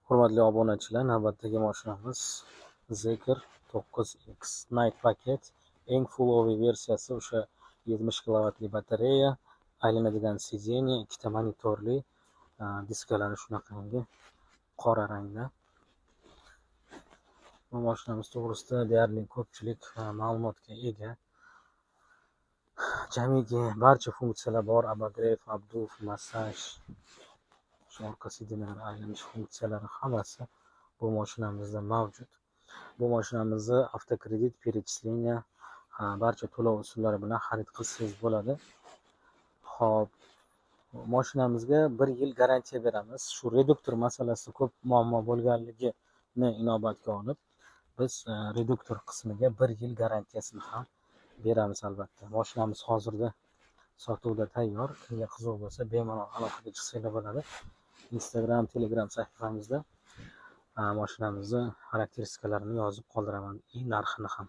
Hurmatli obunachilar, navbatdagi mashinamiz Zeekr 9X Night Paket. Eng fulloviy versiyasi o'sha 70 kilovatli batareya, aylanadigan sideniya, ikkita monitorli, diskalari shunaqangi qora rangda. Bu mashinamiz to'g'risida deyarli ko'pchilik ma'lumotga ega. Jamiki barcha funksiyalar bor: abagrev, obduv, massaj, orqa sideniyalar aylanish funksiyalari hammasi bu mashinamizda mavjud. Bu mashinamizni avtokredit, перечисление, barcha to'lov usullari bilan xarid qilsangiz bo'ladi. Xo'p, mashinamizga 1 yil garantiya beramiz. Shu reduktor masalasida ko'p muammo bo'lganligini inobatga olib, biz reduktor qismiga 1 yil garantiyasini ham beramiz albatta. Mashinamiz hozirda sotuvda tayyor. Kimga qiziq bo'lsa, bemalol aloqaga chiqsanglar bo'ladi. Instagram, Telegram sahifamizda mashinamizni xarakteristikalarini yozib qoldiraman, narxini ham.